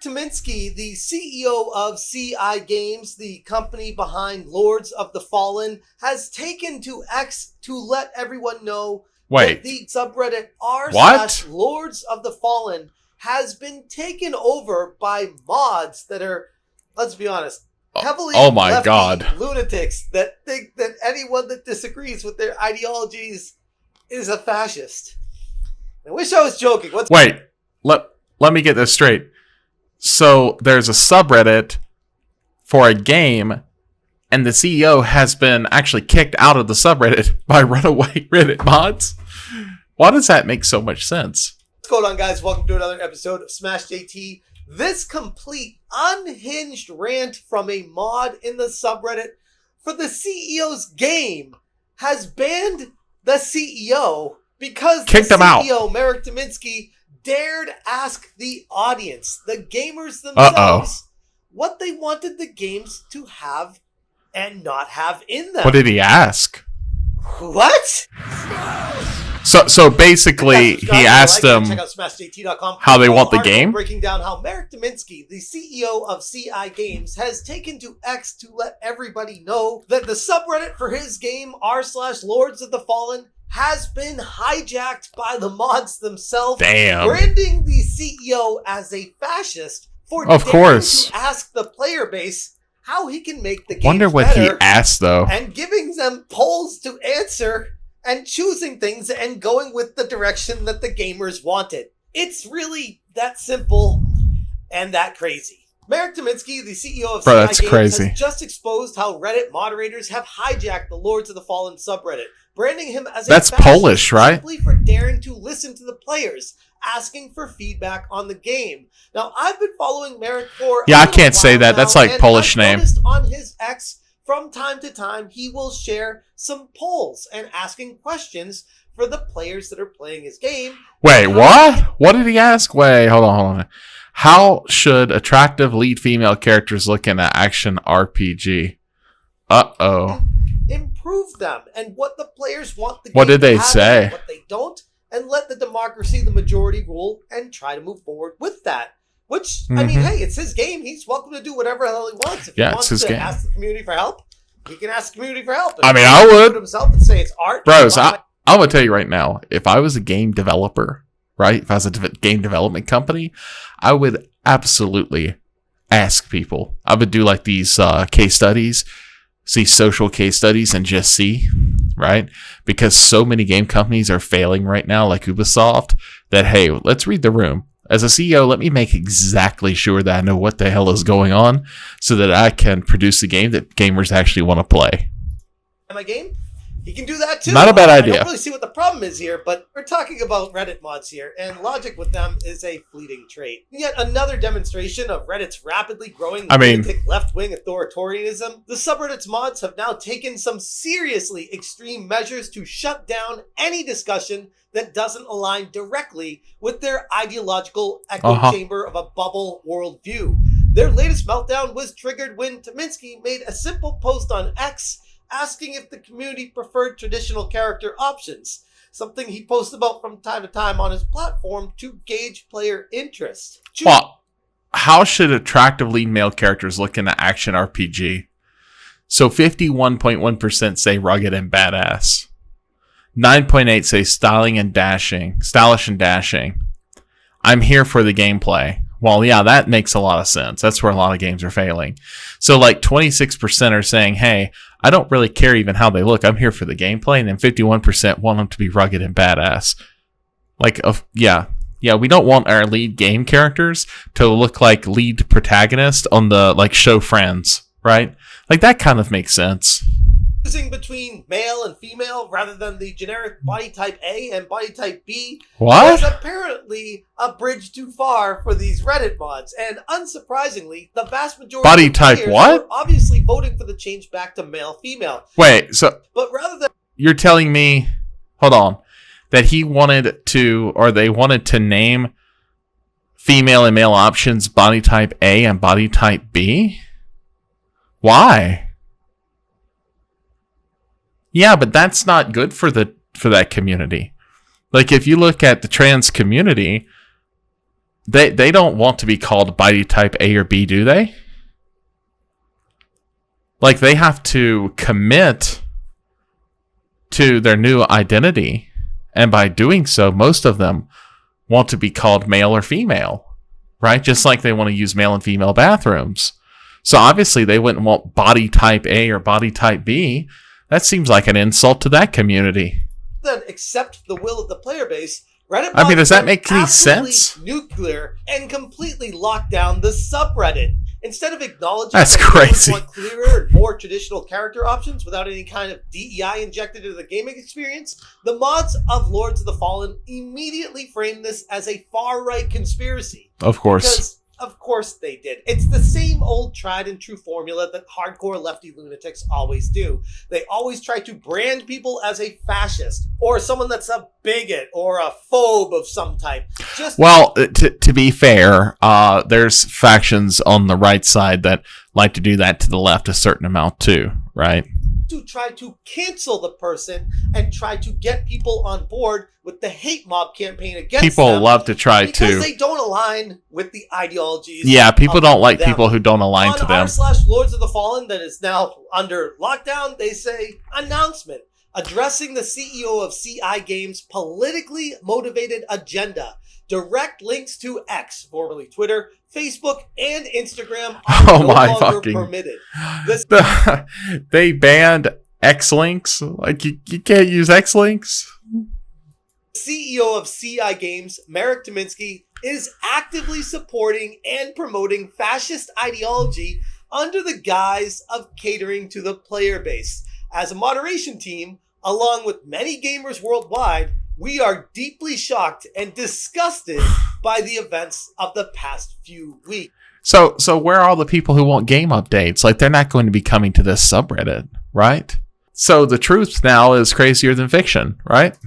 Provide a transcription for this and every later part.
Tominsky, the CEO of CI Games, the company behind Lords of the Fallen, has taken to X to let everyone know that the subreddit r/Lords of the Fallen has been taken over by mods that are, let's be honest, heavily lefty lunatics that think that anyone that disagrees with their ideologies is a fascist. I wish I was joking. Let me get this straight. So there's a subreddit for a game, and the CEO has been actually kicked out of the subreddit by runaway Reddit mods? Why does that make so much sense? What's going on, guys? Welcome to another episode of Smash JT. This complete unhinged rant from a mod in the subreddit for the CEO's game has banned the CEO because kicked the him out. CEO, Merrick Tominsky, dared ask the audience, the gamers themselves, what they wanted the games to have and not have in them. What did he ask? What? So basically, he asked them check out SmashJT.com. how they want the game. Breaking down how Merrick Tominsky, the CEO of CI Games, has taken to X to let everybody know that the subreddit for his game r/Lords of the Fallen has been hijacked by the mods themselves. Damn. Branding the CEO as a fascist for of course to ask the player base how he can make the game Wonder what better, he asked though. and giving them polls to answer and choosing things and going with the direction that the gamers wanted. It's really that simple and that crazy. Merrick Tominsky, the CEO of CI Games, has just exposed how Reddit moderators have hijacked the Lords of the Fallen subreddit, branding him as That's Polish, right? Simply for daring to listen to the players, asking for feedback on the game. Now, I've been following Merrick for I can't say that. That's like Polish name. On his X, from time to time, he will share some polls and asking questions for the players that are playing his game. Wait, what? What did he ask? Wait, hold on. How should attractive lead female characters look in an action RPG? Improve them and what the players want the game What did they to have say? and what they don't, and let the democracy, the majority rule, and try to move forward with that. Which, I mean, hey, it's his game. He's welcome to do whatever the hell he wants. If he wants to ask the community for help, he can ask the community for help. I mean, I would. Himself and say it's art. Bros, I'm going to tell you right now, if I was a game developer, right? If I was a game development company, I would absolutely ask people. I would do like these case studies, see social case studies and just see, right? Because so many game companies are failing right now, like Ubisoft, that, hey, let's read the room. As a CEO, let me make exactly sure that I know what the hell is going on so that I can produce a game that gamers actually want to play. My game? He can do that too. Not a bad idea. I don't really see what the problem is here, but we're talking about Reddit mods here, and logic with them is a fleeting trait. Yet another demonstration of Reddit's rapidly growing left-wing authoritarianism. The subreddit's mods have now taken some seriously extreme measures to shut down any discussion that doesn't align directly with their ideological echo chamber of a bubble worldview. Their latest meltdown was triggered when Tominsky made a simple post on X asking if the community preferred traditional character options, something he posts about from time to time on his platform to gauge player interest. Well, how should attractive lead male characters look in an action RPG? So 51.1% say rugged and badass. 9.8 say stylish and dashing. I'm here for the gameplay. Well, yeah, that makes a lot of sense. That's where a lot of games are failing. So like 26% are saying, hey, I don't really care even how they look. I'm here for the gameplay. And then 51% want them to be rugged and badass. Like, yeah, we don't want our lead game characters to look like lead protagonist on the like show Friends, right? Like that kind of makes sense. Between male and female rather than the generic body type A and body type B was apparently a bridge too far for these Reddit mods, and unsurprisingly, the vast majority body of type players what? are obviously voting for the change back to male-female. Wait, so but rather than you're telling me, hold on, that he wanted to, or they wanted to name female and male options body type A and body type B? Why? Yeah, but that's not good for that community. Like if you look at the trans community, They don't want to be called body type A or B, do they? Like, they have to commit to their new identity, and by doing so, most of them want to be called male or female, right? Just like they want to use male and female bathrooms. So obviously they wouldn't want body type A or body type B. That seems like an insult to that community. Then accept the will of the player base. Reddit I mean, does that make any sense? Nuclear and completely lock down the subreddit. Instead of acknowledging that's that crazy. Want clearer and more traditional character options without any kind of DEI injected into the gaming experience, the mods of Lords of the Fallen immediately framed this as a far-right conspiracy. Of course. Because, of course they did. It's the same old tried and true formula that hardcore lefty lunatics always do. They always try to brand people as a fascist or someone that's a bigot or a phobe of some type. Well, to be fair, there's factions on the right side that like to do that to the left a certain amount too, right? To try to cancel the person and try to get people on board with the hate mob campaign against people them. Love to try because to. they don't align with the ideologies. Yeah, people don't like them. people who don't align on to them. r/Lords of the Fallen that is now under lockdown, they say, announcement addressing the CEO of CI Games' politically motivated agenda. Direct links to X, formerly Twitter, Facebook, and Instagram are no longer permitted. They banned X links. Like you can't use X links. CEO of CI Games, Marek Tymiński, is actively supporting and promoting fascist ideology under the guise of catering to the player base. As a moderation team, along with many gamers worldwide, we are deeply shocked and disgusted by the events of the past few weeks. So where are all the people who want game updates? Like, they're not going to be coming to this subreddit, right? So the truth now is crazier than fiction, right?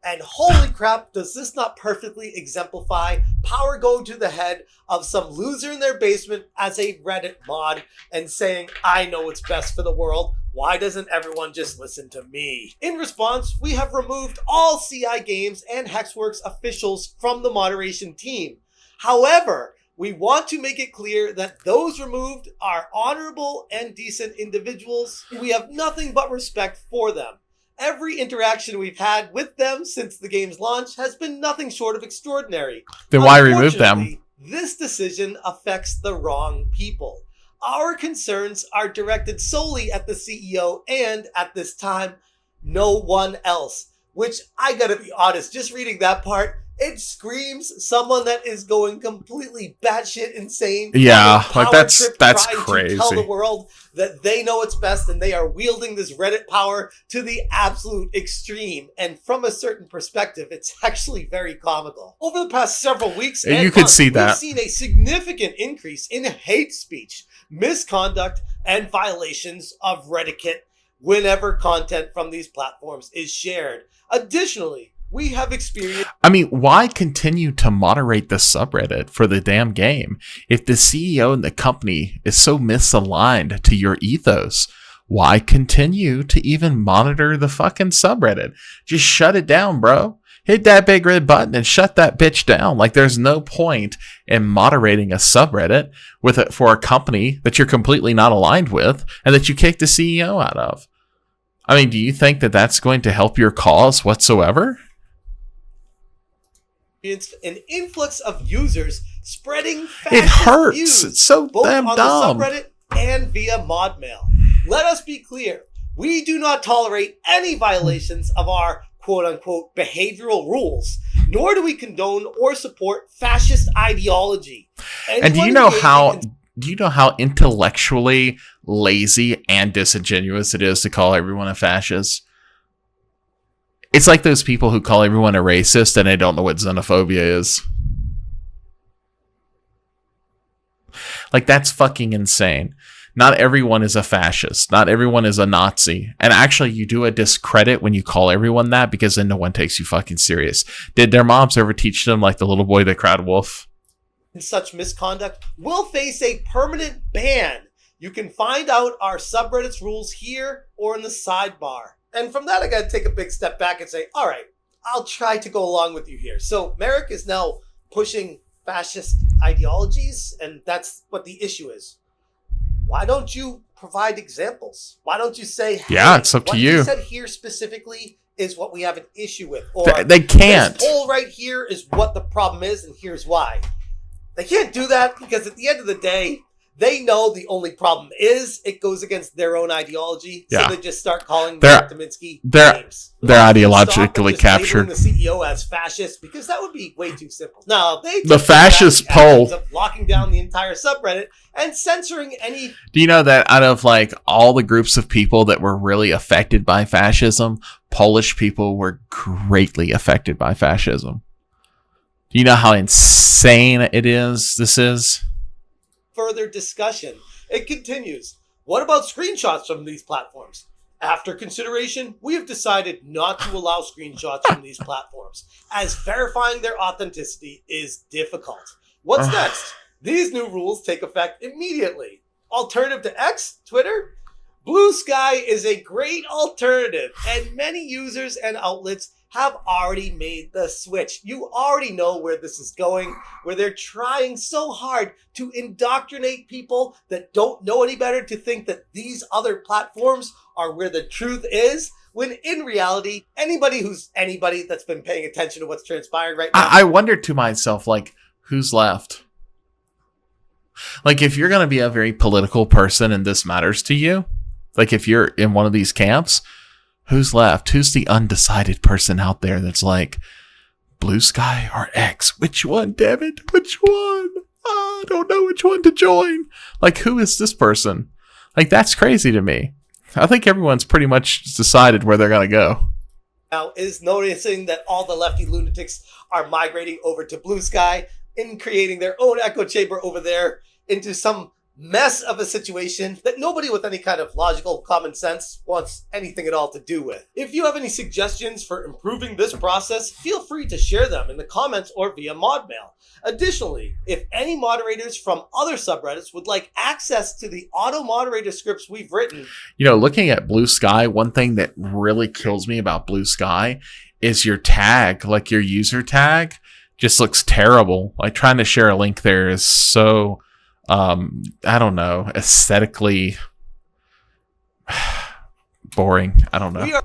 And holy crap, does this not perfectly exemplify power going to the head of some loser in their basement as a Reddit mod and saying, I know what's best for the world. Why doesn't everyone just listen to me? In response, we have removed all CI Games and Hexworks officials from the moderation team. However, we want to make it clear that those removed are honorable and decent individuals. We have nothing but respect for them. Every interaction we've had with them since the game's launch has been nothing short of extraordinary. Then why remove them? This decision affects the wrong people. Our concerns are directed solely at the CEO and, at this time, no one else. Which, I gotta be honest, just reading that part, it screams someone that is going completely batshit insane. Yeah, like that's crazy. To tell the world that they know what's best and they are wielding this Reddit power to the absolute extreme. And from a certain perspective, it's actually very comical. Over the past several weeks and you could see that. we've seen a significant increase in hate speech, misconduct, and violations of Reddit whenever content from these platforms is shared. Additionally, we have experienced... I mean, why continue to moderate the subreddit for the damn game if the CEO and the company is so misaligned to your ethos? Why continue to even monitor the fucking subreddit? Just shut it down, bro. Hit that big red button and shut that bitch down. Like, there's no point in moderating a subreddit for a company that you're completely not aligned with and that you kicked the CEO out of. I mean, do you think that that's going to help your cause whatsoever? An influx of users spreading it hurts views, it's so both damn on dumb the subreddit and via mod mail. Let us be clear, we do not tolerate any violations of our quote-unquote behavioral rules, nor do we condone or support fascist ideology. And do you know how intellectually lazy and disingenuous it is to call everyone a fascist? It's like those people who call everyone a racist and they don't know what xenophobia is. Like, that's fucking insane. Not everyone is a fascist. Not everyone is a Nazi. And actually, you do a discredit when you call everyone that, because then no one takes you fucking serious. Did their moms ever teach them, like the little boy that cried wolf? Such misconduct will face a permanent ban. You can find out our subreddit's rules here or in the sidebar. And from that, I got to take a big step back and say, all right, I'll try to go along with you here. So Marek is now pushing fascist ideologies, and that's what the issue is. Why don't you provide examples? Why don't you say, hey, yeah, it's up to you. What you said here specifically is what we have an issue with. Or they can't. This poll right here is what the problem is, and here's why. They can't do that because at the end of the day, they know the only problem is it goes against their own ideology. So they just start calling Dominsky names. They're ideologically captured. The CEO as fascist, because that would be way too simple. No, they the fascist poll of locking down the entire subreddit and censoring any. Do you know that out of like all the groups of people that were really affected by fascism, Polish people were greatly affected by fascism? Do you know how insane it is? This is. Further discussion. It continues. What about screenshots from these platforms? After consideration, we have decided not to allow screenshots from these platforms, as verifying their authenticity is difficult. What's next? These new rules take effect immediately. Alternative to X, Twitter? Blue Sky is a great alternative, and many users and outlets have already made the switch. You already know where this is going, where they're trying so hard to indoctrinate people that don't know any better to think that these other platforms are where the truth is, when in reality, anybody that's been paying attention to what's transpiring right now. I wonder to myself, like, who's left? Like, if you're going to be a very political person and this matters to you, like if you're in one of these camps, who's left? Who's the undecided person out there that's like, Blue Sky or X? Which one, damn it? Which one? I don't know which one to join. Like, who is this person? Like, that's crazy to me. I think everyone's pretty much decided where they're going to go. Now is noticing that all the lefty lunatics are migrating over to Blue Sky and creating their own echo chamber over there into some mess of a situation that nobody with any kind of logical common sense wants anything at all to do with. If you have any suggestions for improving this process, feel free to share them in the comments or via mod mail. Additionally, if any moderators from other subreddits would like access to the auto moderator scripts we've written. You know, looking at Blue Sky, one thing that really kills me about Blue Sky is your tag, like your user tag just looks terrible. Like trying to share a link there is so I don't know, aesthetically boring. I don't know.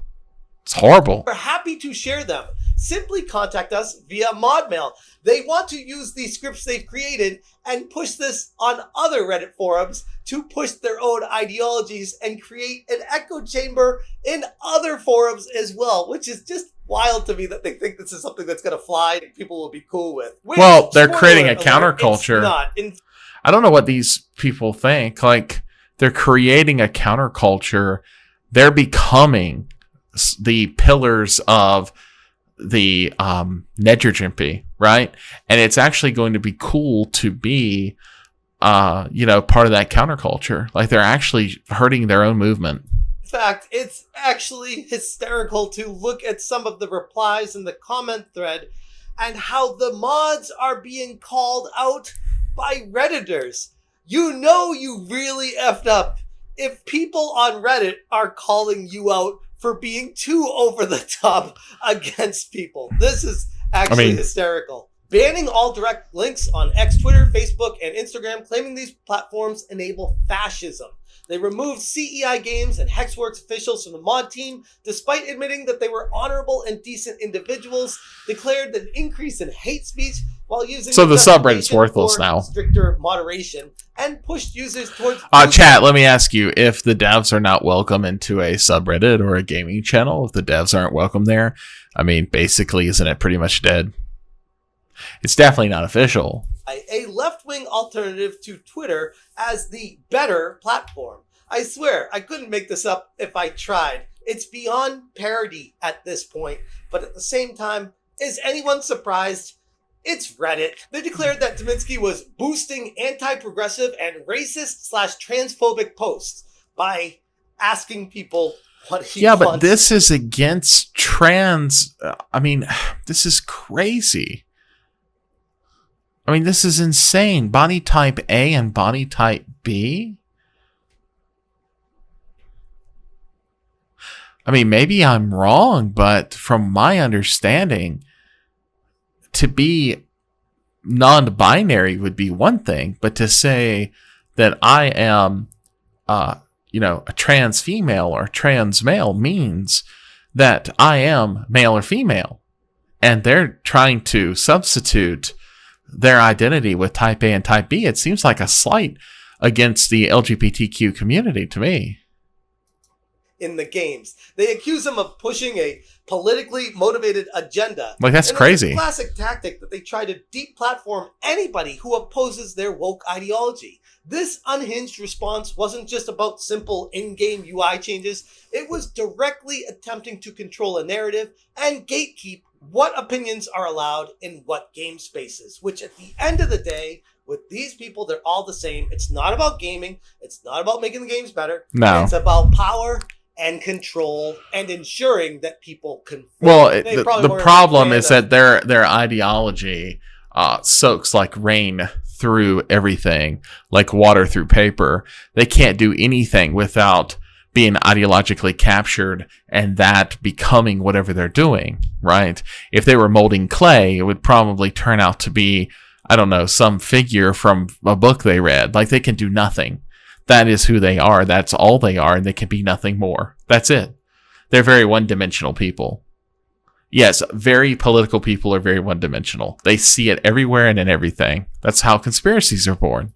It's horrible. We're happy to share them. Simply contact us via mod mail. They want to use these scripts they've created and push this on other Reddit forums to push their own ideologies and create an echo chamber in other forums as well, which is just wild to me that they think this is something that's going to fly and people will be cool with. Well, they're creating a counterculture. I don't know what these people think. Like, they're creating a counterculture. They're becoming the pillars of the legitimacy, right? And it's actually going to be cool to be, part of that counterculture. Like, they're actually hurting their own movement. In fact, it's actually hysterical to look at some of the replies in the comment thread and how the mods are being called out by Redditors. You know you really effed up if people on Reddit are calling you out for being too over the top against people. This is actually hysterical. Banning all direct links on X, Twitter, Facebook, and Instagram, claiming these platforms enable fascism. They removed CEI Games and Hexworks officials from the mod team, despite admitting that they were honorable and decent individuals, declared an increase in hate speech while using so the subreddit's worthless now. Stricter moderation, and pushed users towards chat, let me ask you, if the devs are not welcome into a subreddit or a gaming channel, if the devs aren't welcome there, I mean, basically, isn't it pretty much dead? It's definitely not official. A left-wing alternative to Twitter as the better platform. I swear, I couldn't make this up if I tried. It's beyond parody at this point, but at the same time, is anyone surprised? It's Reddit. They declared that Dominsky was boosting anti-progressive and racist/transphobic posts by asking people what he wants. But this is against trans. This is crazy. This is insane. Body type A and body type B? Maybe I'm wrong, but from my understanding, to be non-binary would be one thing, but to say that I am, a trans female or trans male means that I am male or female. And they're trying to substitute their identity with type A and type B. It seems like a slight against the LGBTQ community to me. In the games, they accuse him of pushing a politically motivated agenda. Like, that's crazy. It's a classic tactic that they try to deplatform anybody who opposes their woke ideology. This unhinged response wasn't just about simple in-game UI changes. It was directly attempting to control a narrative and gatekeep what opinions are allowed in what game spaces, which at the end of the day, with these people, they're all the same. It's not about gaming. It's not about making the games better. No. It's about power and control and ensuring that people conform. Well, the problem is that their ideology soaks like rain through everything, like water through paper. They can't do anything without being ideologically captured and that becoming whatever they're doing, right? If they were molding clay, it would probably turn out to be, I don't know, some figure from a book they read. Like, they can do nothing. That is who they are. That's all they are, and they can be nothing more. That's it. They're very one-dimensional people. Yes, very political people are very one-dimensional. They see it everywhere and in everything. That's how conspiracies are born.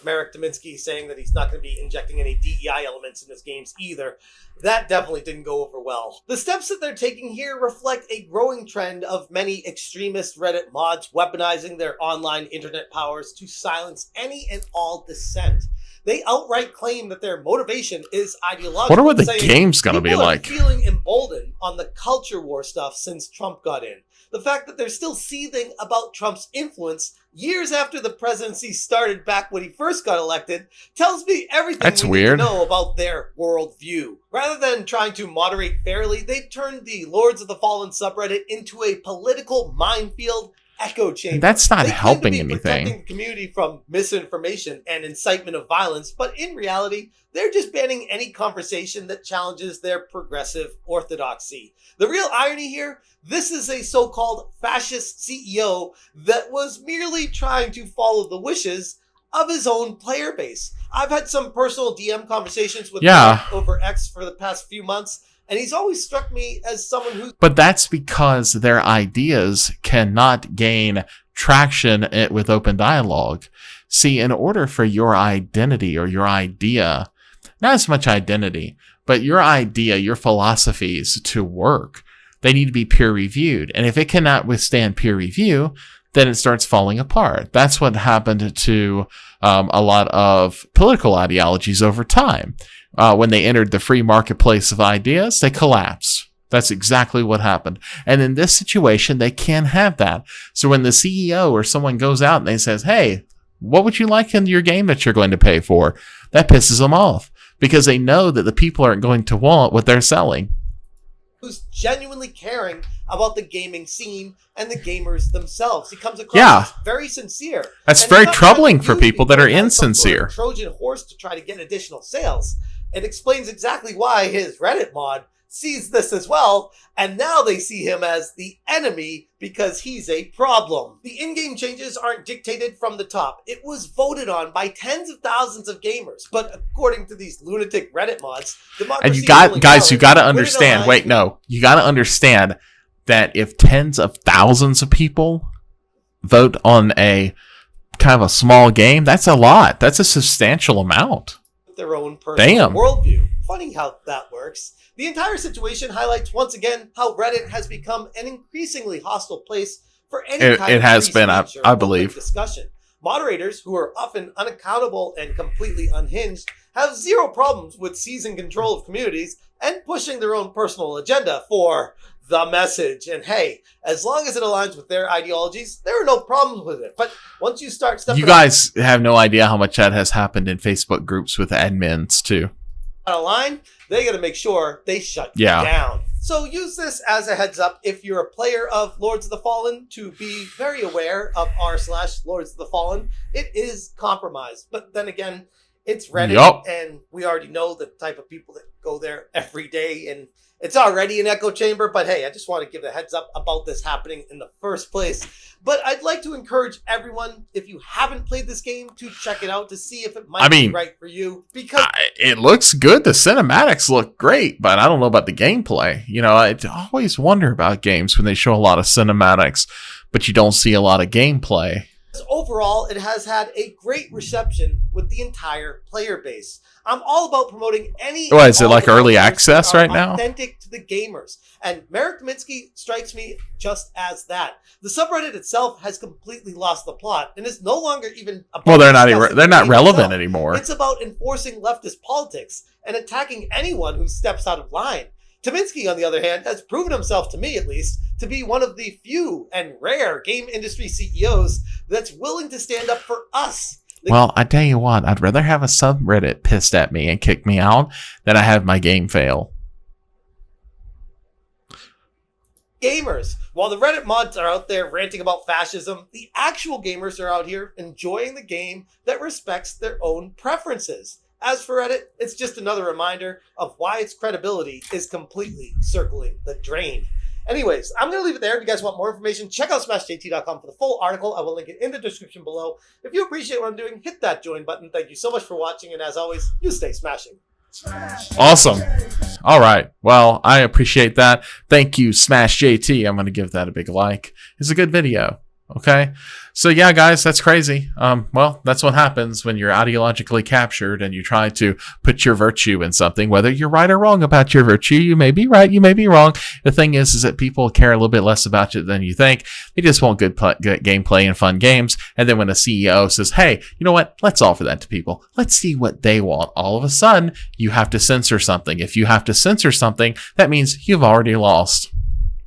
Merrick Dominski saying that he's not going to be injecting any DEI elements in his games either. That definitely didn't go over well. The steps that they're taking here reflect a growing trend of many extremist Reddit mods weaponizing their online internet powers to silence any and all dissent. They outright claim that their motivation is ideological. Wonder what the game's going to be like. People are feeling emboldened on the culture war stuff since Trump got in. The fact that they're still seething about Trump's influence years after the presidency started back when he first got elected tells me everything we need to know about their worldview. Rather than trying to moderate fairly, they've turned the Lords of the Fallen subreddit into a political minefield echo chamber. That's not helping anything. Protecting the community from misinformation and incitement of violence, but in reality, they're just banning any conversation that challenges their progressive orthodoxy. The real irony here, this is a so-called fascist CEO that was merely trying to follow the wishes of his own player base. I've had some personal DM conversations with him over X for the past few months, and he's always struck me as someone who... But that's because their ideas cannot gain traction with open dialogue. See, in order for your identity or your idea, not as much identity, but your idea, your philosophies to work, they need to be peer reviewed. And if it cannot withstand peer review, then it starts falling apart. That's what happened to a lot of political ideologies over time. When they entered the free marketplace of ideas, they collapsed. That's exactly what happened. And in this situation, they can't have that. So when the CEO or someone goes out and they says, hey, what would you like in your game that you're going to pay for? That pisses them off because they know that the people aren't going to want what they're selling. Who's genuinely caring about the gaming scene and the gamers themselves. He comes across as very sincere. That's very troubling for people that are insincere. Trojan horse to try to get additional sales. It explains exactly why his Reddit mod sees this as well, and now they see him as the enemy because he's a problem. The in-game changes aren't dictated from the top. It was voted on by tens of thousands of gamers, but according to these lunatic Reddit mods, and you got to understand. Wait, no, you got to understand that if tens of thousands of people vote on a kind of a small game, that's a lot. That's a substantial amount. Their own personal worldview. Funny how that works. The entire situation highlights once again how Reddit has become an increasingly hostile place for any kind of free speech or public discussion. Moderators, who are often unaccountable and completely unhinged, have zero problems with seizing control of communities and pushing their own personal agenda for the message. And hey, as long as it aligns with their ideologies, there are no problems with it. But once you start stepping you guys have no idea how much that has happened in Facebook groups with admins too. Out of line, they got to make sure they shut you down. So use this as a heads up if you're a player of Lords of the Fallen to be very aware of r/Lords of the Fallen. It is compromised. But then again, It's Reddit, Yup. and we already know the type of people that go there every day, and it's already an echo chamber, but hey, I just want to give a heads up about this happening in the first place. But I'd like to encourage everyone, if you haven't played this game, to check it out to see if it might be right for you. Because it looks good. The cinematics look great, but I don't know about the gameplay. You know, I always wonder about games when they show a lot of cinematics, but you don't see a lot of gameplay. Overall, it has had a great reception with the entire player base. I'm all about promoting any... What, is it like early access right now? Authentic to the gamers. And Marek Kaminsky strikes me just as that. The subreddit itself has completely lost the plot and is no longer even... Well, they're not relevant anymore. It's about enforcing leftist politics and attacking anyone who steps out of line. Kaminsky, on the other hand, has proven himself, to me at least, to be one of the few and rare game industry CEOs that's willing to stand up for us. Well, I tell you what, I'd rather have a subreddit pissed at me and kick me out than I have my game fail. Gamers. While the Reddit mods are out there ranting about fascism, the actual gamers are out here enjoying the game that respects their own preferences. As for Reddit, it's just another reminder of why its credibility is completely circling the drain. Anyways, I'm going to leave it there. If you guys want more information, check out smashjt.com for the full article. I will link it in the description below. If you appreciate what I'm doing, hit that join button. Thank you so much for watching, and as always, you stay smashing. Awesome. All right. Well, I appreciate that. Thank you, Smash JT. I'm going to give that a big like. It's a good video. Okay. So yeah, guys, that's crazy. Well, that's what happens when you're ideologically captured and you try to put your virtue in something, whether you're right or wrong about your virtue. You may be right. You may be wrong. The thing is that people care a little bit less about it than you think. They just want good gameplay and fun games. And then when a CEO says, hey, you know what? Let's offer that to people. Let's see what they want. All of a sudden, you have to censor something. If you have to censor something, that means you've already lost.